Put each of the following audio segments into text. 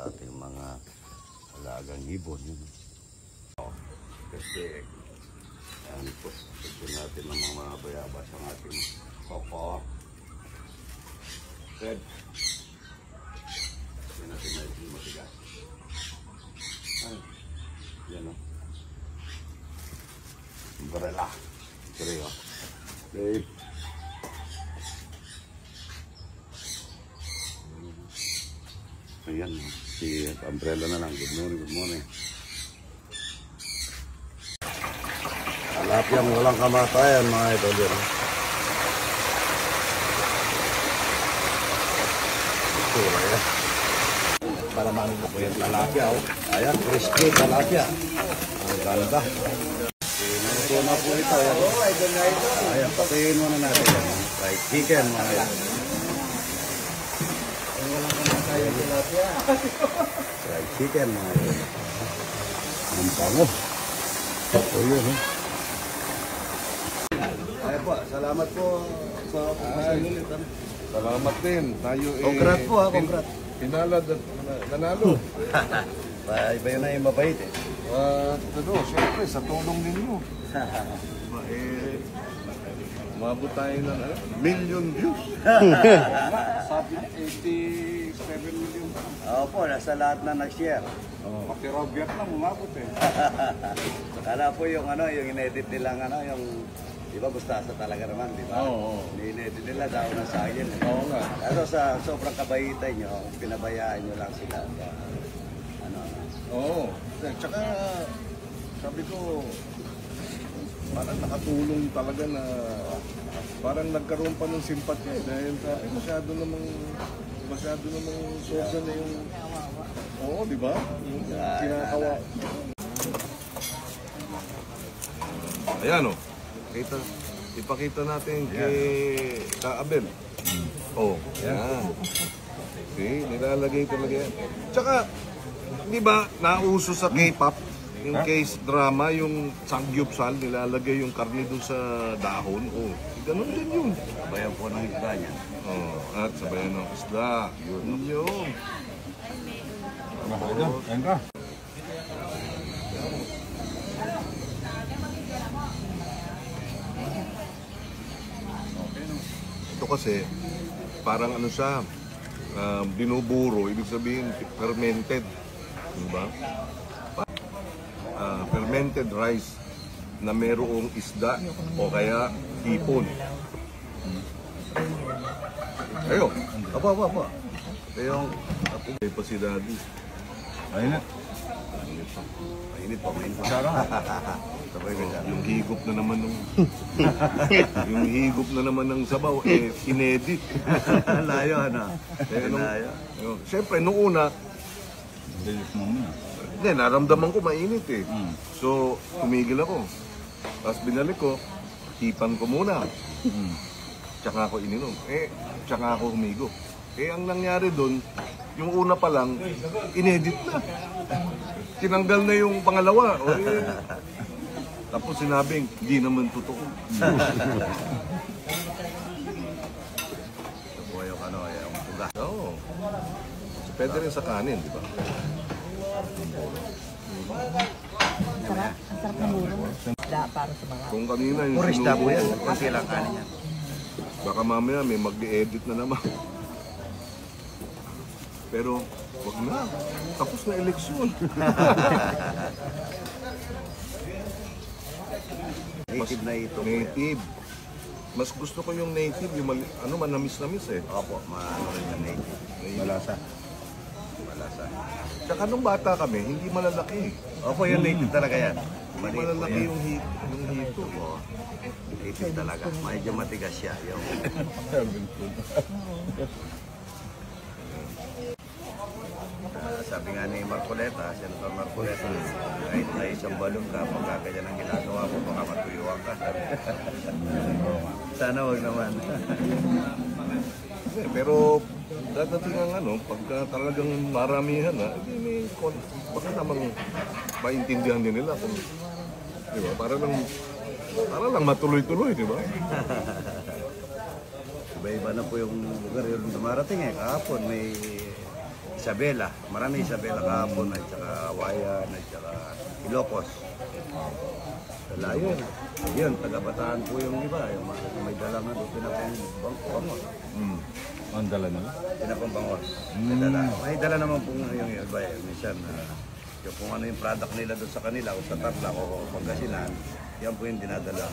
ating mga alagang ibon. Kasi ano po, tignan natin ng mga bayabas ang ating koko. Red. Tignan natin na ito matigas. Yan o. Umbrella. Sorry o. Babe. Ayan, si umbrella na lang. Good morning, good morning. Talapyang walang kamatayan mga idol yan. Ito yan. Para manin po yung talapya. Ayan, crispy talapya. Ang ganda. Minuto na po ito. Ayan, patiin muna natin. Fried chicken mga idol. Fried chicken mga idol. Ang pango. Ito yun eh. Ay po, salamat po sa pagkakasin ulit. Salamat din. Tayo Congrats po ha, congrats. Pinalad at nanalo. Iba yun na yung mabait eh. Siyempre, sa tulong ninyo. Umabot tayo ng million views. Sabi niya, 87 million. Opo, nasa lahat na nag-share. Pati Robiak lang umabot eh. Kala po yung yung inedit nilang yung di ba Bustasa talaga naman, di ba? Oo. Ni-edit nila daw na sa akin. Oo nga. Pero sa sobrang kabaitan nyo, pinabayaan nyo lang sila. Oo. Tsaka, sabi ko, parang nakatulong talaga na parang nagkaroon pa ng simpatya dahil sabi masyado namang sobra na yung di ba? Yung kinakawa. Ayan ipakita natin kay Kaabel. Yan. See, nilalagay talaga yan. Tsaka, di ba, nauso sa K-pop, yung case drama, yung sangyupsal, nilalagay yung karne dun sa dahon. Ganun din yun. Sabayan po ng isda niya. At sabayan ng isda. Yun. Ayan ka. Ito kasi, parang siya, binuburo, ibig sabihin fermented. Diba? Fermented rice na merong isda o kaya hipon. Ayo. Apa. Ito yung Ay pa si Daddy. Mainit pa. Yung higop na naman ng yung higop na naman ng sabaw inedit. Layo Siyempre nung una naramdaman ko mainit eh. So tumigil ako. Tapos binalik ko, hipan ko muna. Tsaka ako ininom. Tsaka ako humigop. Ang nangyari doon, yung una pa lang, inedit na. Tinanggal na yung pangalawa. Tapos sinabing, hindi naman totoo. Ito po yung tuga. Oo. Pwede rin sa kanin, di ba? Sarap. Ang sarap ng buro. Para sa mga... Kung kanina yung Purista po yan. Kasi lang kanin yan. Baka mamaya may mag-edit na naman. Pero, wag na. Tapos na eleksyon. Native na ito. Native. Mas gusto ko yung native, yung manamis-namis eh. Opo, rin yung native. Malasa. Tsaka nung bata kami, hindi malalaki. Opo, yung native talaga yan. Hindi malalaki yung hito. Native talaga. Medyo matigas siya. Sabi nga ni Marcoleta, Senator Marcoleta, kahit na isang balon ka, pagkakaya ng ginagawa mo, baka matuyuan ka. Sana wag naman. Pero dadating ang pagka talagang maramihan baka namang maintindihan din nila kung, di ba? Para lang matuloy-tuloy, di ba? Iba-iba na po yung lugar yung dumarating kahapon may Isabela. Marami Isabela kahapon at saka Wayan at saka Ilocos. Wala yun. Yun, taga-Bataan po yung iba. Yung may dala nga doon, pinapang-bangos. Ang dala nila? Pinapang-bangos. May dala naman po yung iba. Minsan, yung kung ano yung product nila doon sa kanila, o sa Tarlac o Pangasinan, yan po yung dinadala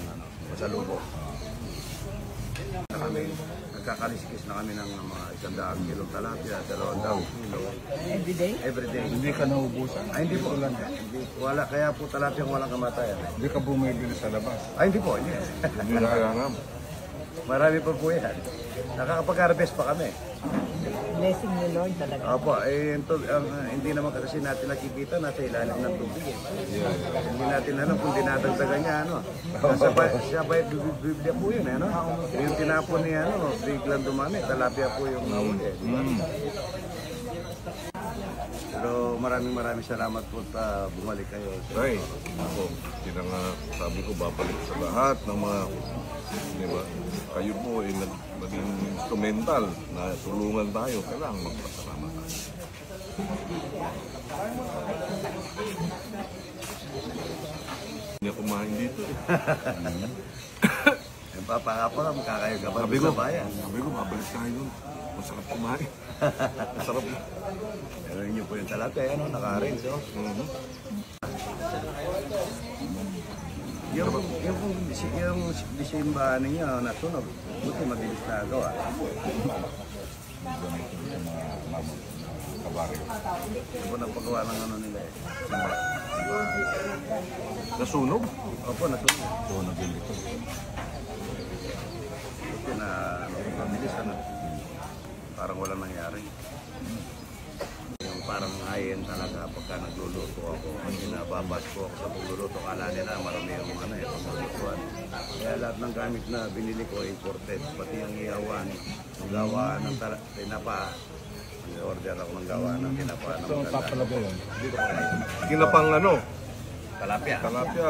pasalubong. Kami, nagkakaliskis na kami ng mga 100 kilong talapia, 200 kilo. Everyday? Everyday. Hindi ka naubusan? Ay, hindi po. Hindi, wala, kaya po talapia walang kamatayan. Hindi ka bumibili sa labas? Ay, hindi po. Hindi. Hindi na kailangan. Marami pa po yan. Nakakapag-harvest pa kami. Blessing ni Lord talaga. Opo, hindi naman kasi natin nakikita, nasa ilalim ng tubig eh. Hindi natin alam kung dinadagdagan niya, ano. Sa Biblia po yun, ano. Yung tinapon niya, ano, biglang dumami, talapia po yung nahuli eh. Pero maraming salamat po at bumalik kayo. Ay, ako, yun ang sabi ko, babalik sa lahat ng mga, di ba? Kayo po ay naging instrumental na tulungan tayo. Kailangan magpasalamat tayo. Hindi ako kumain dito eh. Yung papangako lang, makakayo ka ba Sabi sa bayan? babalik tayo nun. Masarap kumain. Masarap. Pero inyo po yung talapia, ano, naka-arrange, oh. Yung disimbahan ninyo, nasunog. Buti mabilis na gawa. Ito po nagpagawa ng ano nila eh. Nasunog? Opo, nasunog. Oo, nabili ko. Buti na mabilis, ano. Parang walang nangyari. Yung parang ayin talaga pagka nagluluto ako. Kasi nababas ko ako sa pagluluto. Kala nila marami yung ano eh, paglulutuan. Kaya lahat ng gamit na binili ko imported. Pati yung ihawan, yung gawaan ng tinapa. Order ako ng gawaan ng tinapa. So, papalagay yun? Kinapang ano? Talapia. Talapia.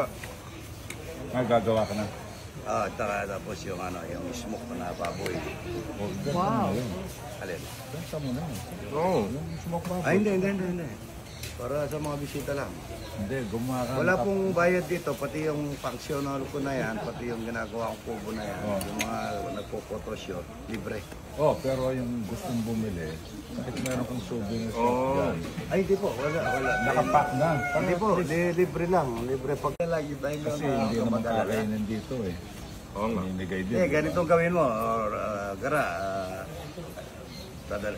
Gagawa ka na? Tapos yung ano, yung smoke na baboy. Wow. Alin? Basta mo na. Oo. Yung smoke ba? Ay, hindi. Para sa mga bisita lang. Hindi, gumawa ka. Wala pong bayad dito, pati yung functional ko na yan, pati yung ginagawa kong kubo na yan, yung mga nagpo-photoshoot, libre. Oh, pero yung gustong bumili, bakit meron kang souvenir shop dyan? Ay, hindi po, wala. Nakapack na. Hindi po, libre lang, libre. Pag lagi tayo Kasi hindi naman kakainin dito eh. Oo nga. Hinigay din. ganitong gawin mo, Gara,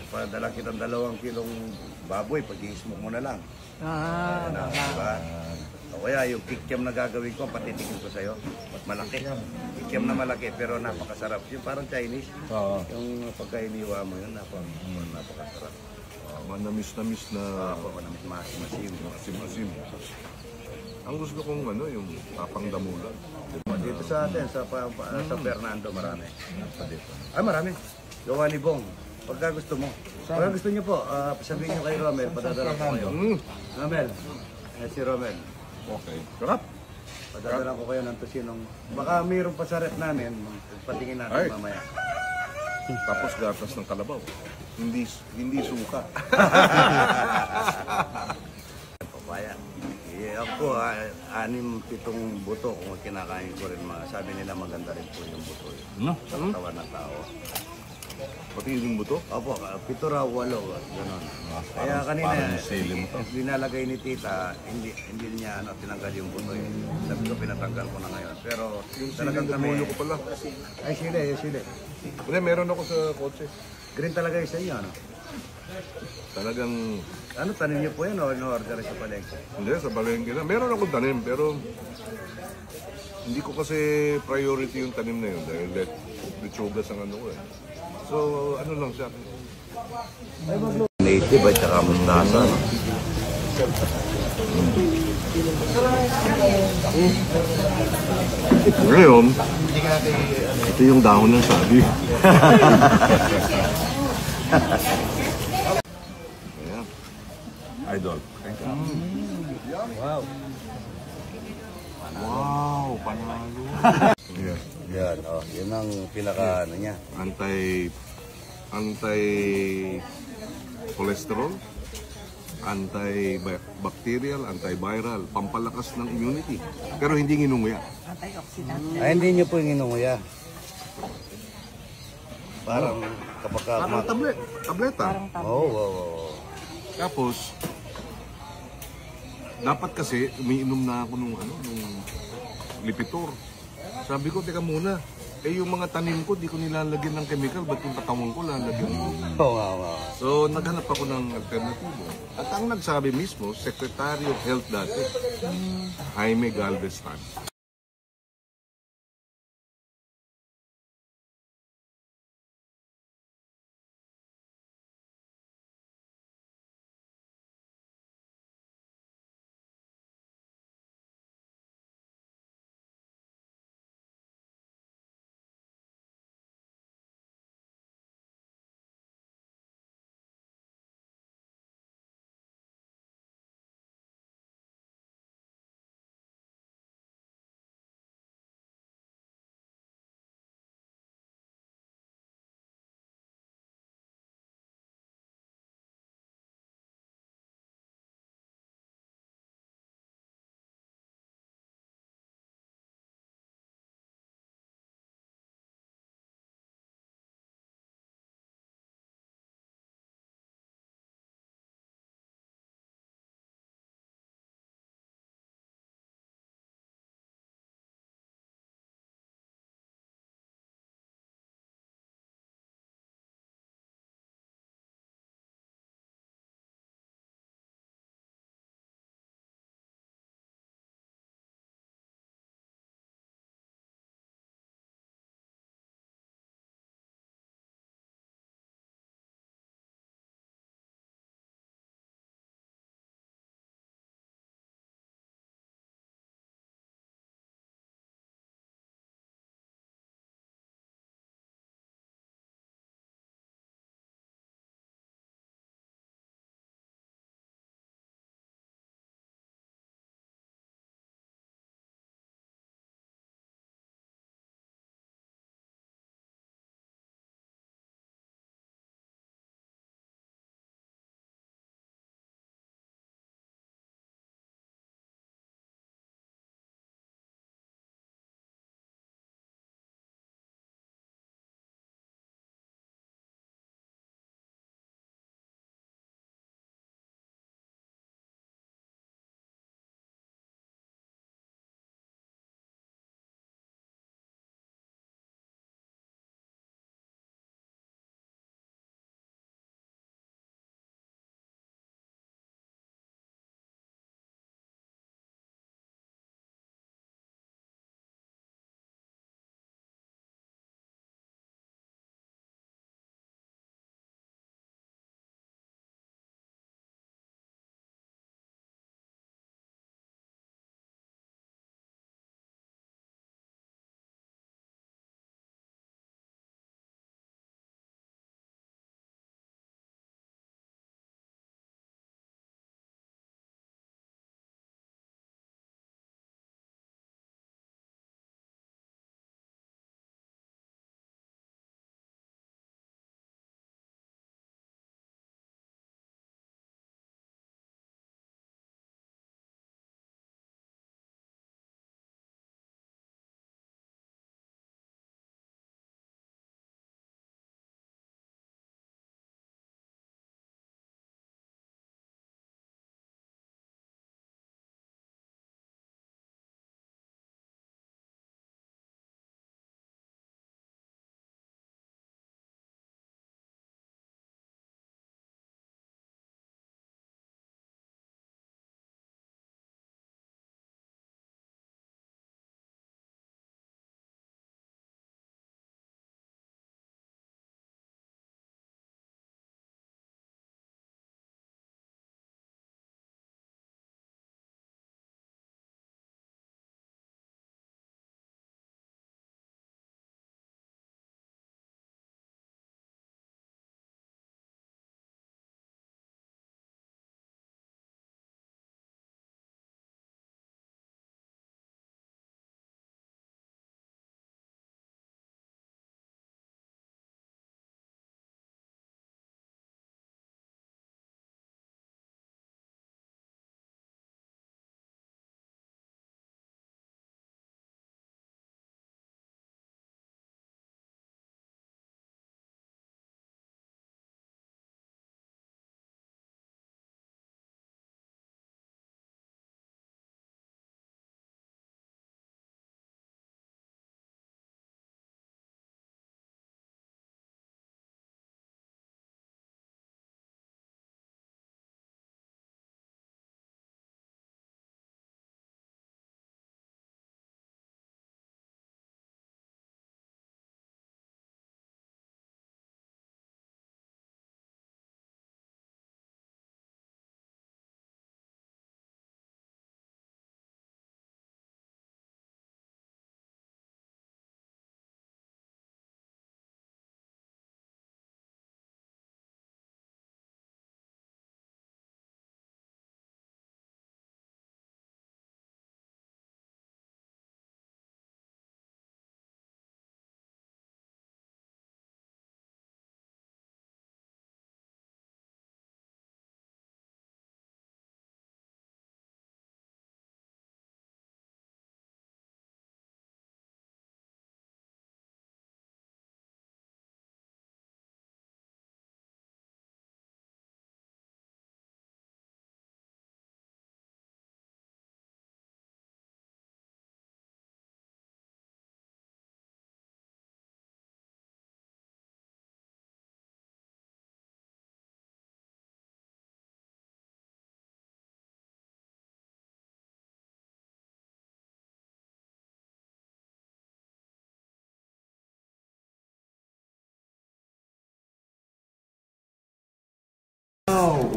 padala kitang 2 kilong baboy, pag-i-smoke mo na lang. Diba? O kaya yung kikiam na gagawin ko, patitikin ko sa'yo. Mas malaki. Kikiam na malaki, pero napakasarap. Yung parang Chinese. Oo. Yung pagkainiwa mo yun, napakasarap. Manamis-namis na Ako, masim. asim-asim. Ang gusto kong ano, yung tapang damulan. Dito sa atin, sa Fernando, marami. Ay, marami. Gawa ni Bong. Pagka gusto mo. Pagka gusto niyo po, sabihin niyo kay Romel, padadala ko kayo. Romel. Si Romel. Okay. Sarap. Padadala ko kayo ng tosinong. Baka mayroon pa sa rep namin. Patingin natin Ay. mamaya. Tapos gatas ng kalabaw. Hindi suka. Papaya. Ako, 6-7 buto kung kinakain ko rin. Sabi nila maganda rin po yung buto. Sa katawan ng tao. Pati yung buto. Opo, 7 raw, 8. Ganon. Kaya kanina, parang sili mo to. dinalagay ni tita, hindi niya tinanggal yung buto. Sabi ko, pinatanggal ko na ngayon. Pero talagang kami... Demonyo ko pala. Ay, sili. Hindi, meron ako sa kotse. Green talaga yung sa inyo, ano? Talagang, Ano, tanim niyo po yan o in-order sa palengke? hindi, sa balengke na. Meron akong tanim, pero hindi ko kasi priority yung tanim na yun dahil lechugas ang ano ko eh. So, ano lang siya. Native at saka mustasa, no? Ngayon, ito yung dahon ng sabi. Ayan. Idol. Wow. Wow, panalo. Yes. Yan, yun ang pinaka ano niya. Antay cholesterol, antibacterial, antiviral, pampalakas ng immunity. Pero hindi nginunguya. Antioxidant. Ay, hindi niyo po yung inunguya. Parang kapag ka... Parang tableta. Parang tablet. Oo. Tapos, dapat kasi umiinom na ako nung Lipitor. Sabi ko, teka muna, yung mga tanim ko, di ko nilalagyan ng chemical, ba't yung katawan ko lalagyan ko? Oo. So, naghanap ako ng alternatibo. At ang nagsabi mismo, Secretary of Health dati, Jaime Galvez-Tan.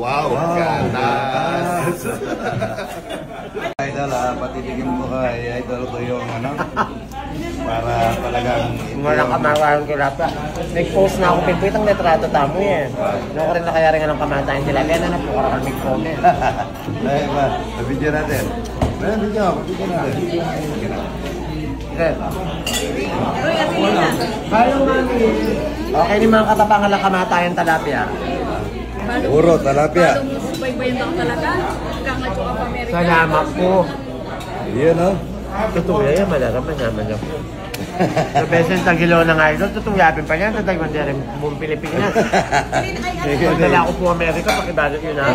Wow, gatas! Idol, patitigin mo kay Idol ko yung ano, para talagang Walang kamawalan ko lahat. Nag-post na ako, pipuit ang litrato tamo yan. Ano ko rin nakayari nga ng kamatayan sila. Kaya na po ka naman mag-comment. Ay ba, video natin. May video natin. Okay ni mga katapangan ng kamatayan talapia. Puro talapia. Subaybayan lang talaga. Hanggang nga pa Amerika. Salamat po. Yan o. Totoo yan, malaraman naman ako. Sa beses ng kilo ng idol, tutuyapin pa niyan, tatagman din rin buong Pilipinas. Dala ako po Amerika, pakibalot yun ha.